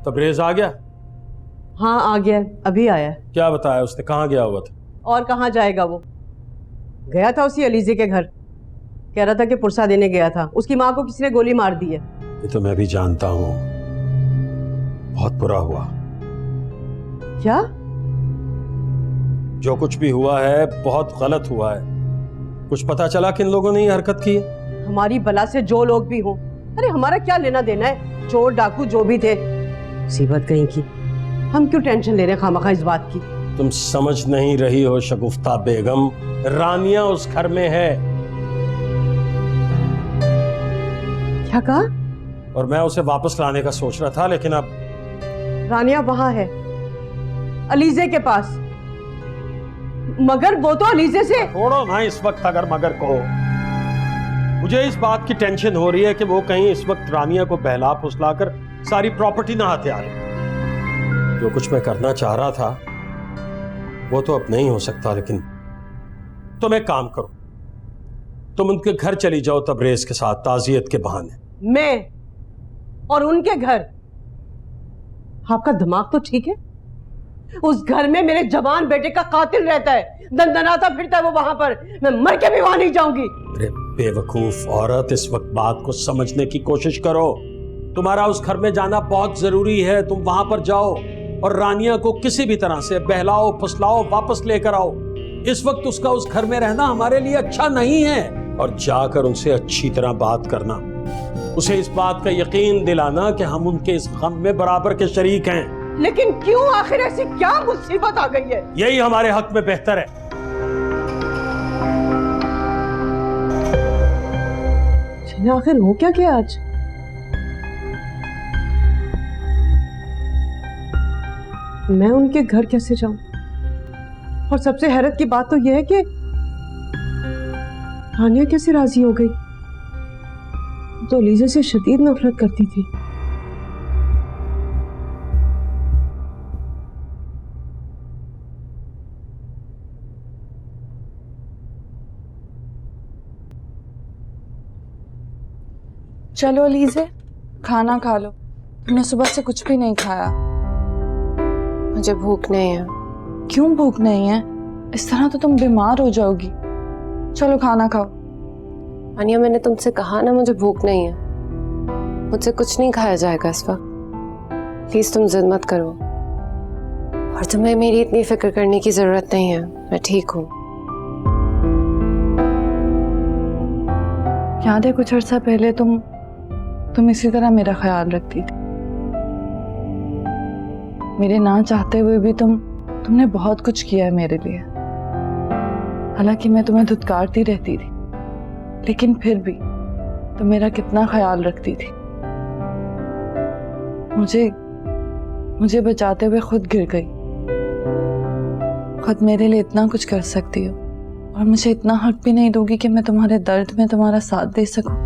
तबरेज आ गया? हाँ आ गया, अभी आया। क्या बताया उसने, कहाँ गया हुआ था? और कहाँ जाएगा वो, गया था उसी अलीजे के घर, कह रहा था कि पुरसा देने गया था। उसकी माँ को किसी ने गोली मार दी है। ये तो मैं भी जानता हूँ, बहुत बुरा हुआ। क्या? जो कुछ भी हुआ है बहुत गलत हुआ है। कुछ पता चला किन लोगों ने ये हरकत की? हमारी बला से जो लोग भी हों, अरे हमारा क्या लेना देना है, चोर डाकू जो भी थे, मुसीबत कहीं की। हम क्यों टेंशन ले रहे हैं खामखा इस बात की? तुम समझ नहीं रही हो शगुफ्ता बेगम, रानिया उस घर में है। क्या कहा? और मैं उसे वापस लाने का सोच रहा था, लेकिन अब रानिया वहां है, अलीजे के पास। मगर वो तो अलीजे से छोड़ो ना इस वक्त अगर मगर कहो। मुझे इस बात की टेंशन हो रही है कि वो कहीं इस वक्त रानिया को बहला फुसलाकर सारी प्रॉपर्टी ना हाथे आ ले। जो कुछ मैं करना चाह रहा था वो तो अब नहीं हो सकता, लेकिन तुम एक काम करो, तुम उनके घर चली जाओ तबरेज के साथ ताजियत के बहाने। मैं और उनके घर? आपका दिमाग तो ठीक है? उस घर में मेरे जवान बेटे का कातिल रहता है, दंदनाता फिरता है वो वहां पर। मैं मर के भी वहां नहीं जाऊंगी। अरे बेवकूफ औरत, इस वक्त बात को समझने की कोशिश करो। तुम्हारा उस घर में जाना बहुत जरूरी है। तुम वहां पर जाओ और रानिया को किसी भी तरह से बहलाओ फुसलाओ, वापस लेकर आओ। इस वक्त उसका उस घर में रहना हमारे लिए अच्छा नहीं है। और जाकर उनसे अच्छी तरह बात करना, उसे इस बात का यकीन दिलाना कि हम उनके इस गम में बराबर के शरीक हैं। लेकिन क्यों, आखिर ऐसी क्या मुसीबत आ गई है? यही हमारे हक में बेहतर है। आखिर हो क्या गया आज? मैं उनके घर कैसे जाऊं? और सबसे हैरत की बात तो यह है कि रानिया कैसे राजी हो गई? तो अलीजा से शदीद नफरत करती थी। चलो अलीजे, खाना खा लो। तुमने सुबह से कुछ भी नहीं खाया। मुझे भूख नहीं है। क्यों भूख नहीं है? इस तरह तो तुम बीमार हो जाओगी। चलो खाना खाओ। अनिया, मैंने तुमसे कहा ना मुझे भूख नहीं है। मुझसे कुछ नहीं खाया जाएगा इस वक्त। प्लीज तुम जिद मत करो। और तुम्हें मेरी इतनी फिक्र करने की जरूरत नहीं है, मैं ठीक हूँ। याद है कुछ अर्सा पहले तुम इसी तरह मेरा ख्याल रखती थी। मेरे ना चाहते हुए भी तुमने बहुत कुछ किया है मेरे लिए। हालांकि मैं तुम्हें धुतकारती रहती थी, लेकिन फिर भी तुम मेरा कितना ख्याल रखती थी। मुझे बचाते हुए खुद गिर गई। खुद मेरे लिए इतना कुछ कर सकती हो और मुझे इतना हक भी नहीं दोगी कि मैं तुम्हारे दर्द में तुम्हारा साथ दे सकूं।